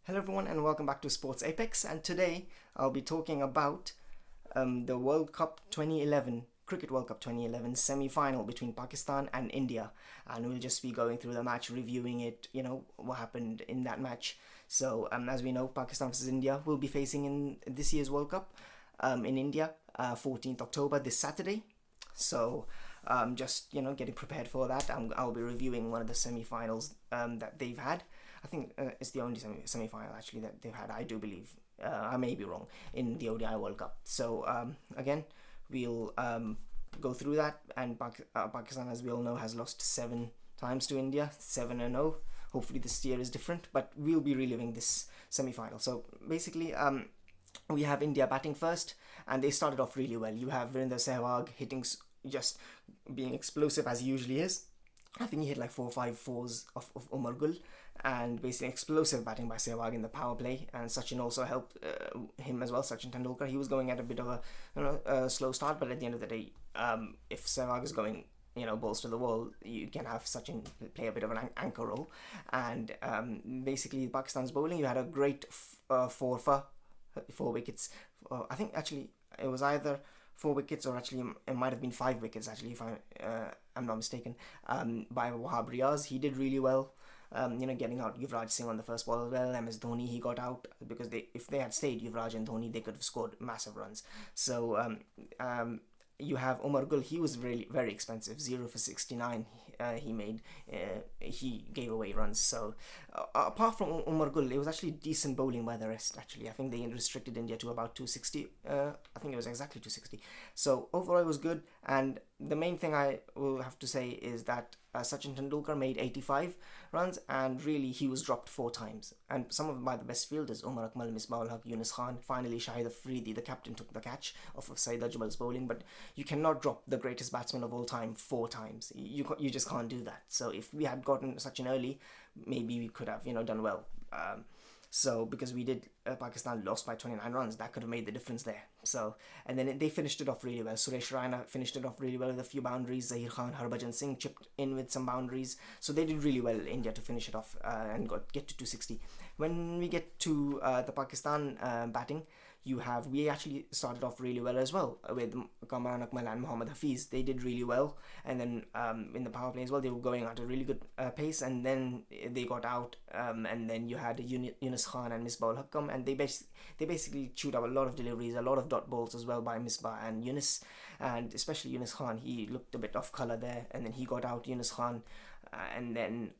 Hello everyone and welcome back to Sports Apex, and today I'll be talking about the World Cup 2011, Cricket World Cup 2011 semi-final between Pakistan and India, and we'll just be going through the match, reviewing it, what happened in that match. So as we know, Pakistan versus India will be facing in this year's World Cup in India, 14th October, this Saturday. So just getting prepared for that. I'll be reviewing one of the semi-finals that they've had. I think it's the only semi-final actually that they've had, I do believe. I may be wrong, in the ODI World Cup. So again, we'll go through that. And Pakistan, as we all know, has lost 7 times to India, 7-0. Hopefully this year is different, but we'll be reliving this semi-final. So basically, we have India batting first, and they started off really well. You have Virender Sehwag hitting, just being explosive as he usually is. I think he hit like 4 or 5 fours of Umar Gul, and basically explosive batting by Sehwag in the power play. And Sachin also helped him as well. Sachin Tendulkar, he was going at a bit of a slow start, but at the end of the day, if Sehwag is going balls to the wall, you can have Sachin play a bit of an anchor role. And basically Pakistan's bowling, you had a great 4 wickets. I think actually it was either 4 wickets, or actually it might have been 5 wickets actually, if I'm not mistaken, by Wahab Riaz. He did really well, getting out Yuvraj Singh on the first ball as well. MS Dhoni, he got out, because if they had stayed, Yuvraj and Dhoni, they could have scored massive runs. So you have Umar Gul, he was really very expensive, 0 for 69 he made. He gave away runs. So apart from Umar Gul, it was actually decent bowling by the rest actually. I think they restricted India to about 260. I think it was exactly 260. So overall it was good. And the main thing I will have to say is that Sachin Tendulkar made 85 runs, and really he was dropped 4 times. And some of by the best fielders, Umar Akmal, Misbah-ul Haq, Yunus Khan, finally Shahid Afridi, the captain, took the catch off of Saeed Ajmal's bowling. But you cannot drop the greatest batsman of all time 4 times. You just can't do that. So if we had gotten Sachin early, maybe we could have done well. So because we did, Pakistan lost by 29 runs, that could have made the difference there. So, and then they finished it off really well. Suresh Raina finished it off really well with a few boundaries. Zahir Khan, Harbhajan Singh chipped in with some boundaries. So they did really well, India, to finish it off and get to 260. When we get to the Pakistan batting, we actually started off really well as well with Kamran Akmal and Mohammad Hafiz. They did really well, and then in the power play as well, they were going at a really good pace, and then they got out, and then you had Yunus Khan and Misbah-ul Haq come, and they basically chewed up a lot of deliveries, a lot of dot balls as well by Misbah and Yunus, and especially Yunus Khan. He looked a bit off colour there, and then he got out, Yunus Khan, and then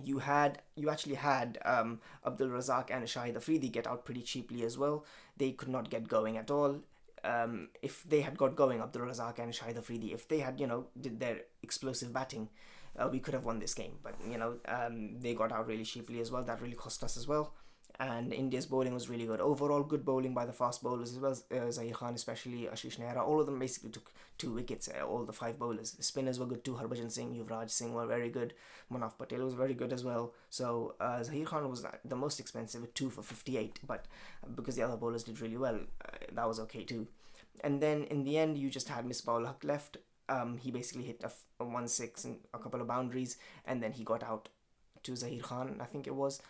you actually had Abdul Razak and Shahid Afridi get out pretty cheaply as well. They could not get going at all. If they had got going, Abdul Razak and Shahid Afridi, if they had did their explosive batting, we could have won this game. But they got out really cheaply as well. That really cost us as well. And India's bowling was really good. Overall, good bowling by the fast bowlers as well. Zahir Khan, especially Ashish Nehra, all of them basically took 2 wickets. All the 5 bowlers. The spinners were good too. Harbhajan Singh, Yuvraj Singh were very good. Manaf Patel was very good as well. So Zahir Khan was the most expensive with 2 for 58. But because the other bowlers did really well, that was okay too. And then in the end, you just had Misbah-ul Haq left. He basically hit a 1-6 and a couple of boundaries, and then he got out to Zahir Khan, I think it was.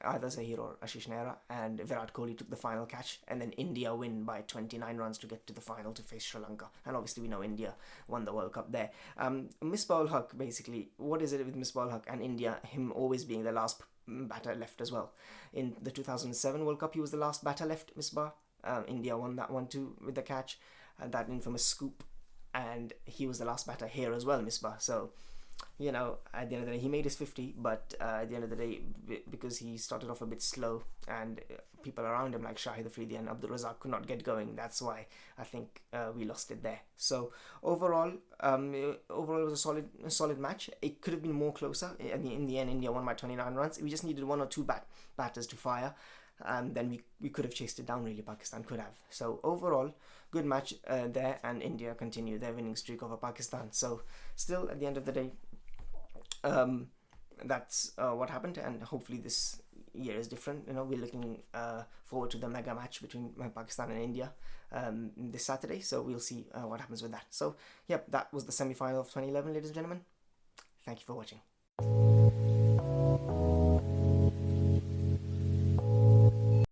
Either Zahir or Ashish Nehra, and Virat Kohli took the final catch, and then India win by 29 runs to get to the final to face Sri Lanka. And obviously we know India won the World Cup there. Misbah-ul Haq, basically, what is it with Misbah-ul Haq and India, him always being the last batter left as well? In the 2007 World Cup, he was the last batter left, Misbah. India won that one too with the catch, that infamous scoop, and he was the last batter here as well, Misbah. So at the end of the day, he made his 50, but at the end of the day, because he started off a bit slow, and people around him like Shahid Afridi and Abdul Razak could not get going, that's why I think we lost it there. So overall, it was a solid match. It could have been more closer. In the end, India won by 29 runs. We just needed 1 or 2 batters to fire, and then we could have chased it down, really. Pakistan could have. So overall, good match there, and India continue their winning streak over Pakistan. So still, at the end of the day, that's what happened, and hopefully this year is different. We're looking forward to the mega match between Pakistan and India this Saturday, so we'll see what happens with that. So yep, that was the semi-final of 2011, ladies and gentlemen. Thank you for watching.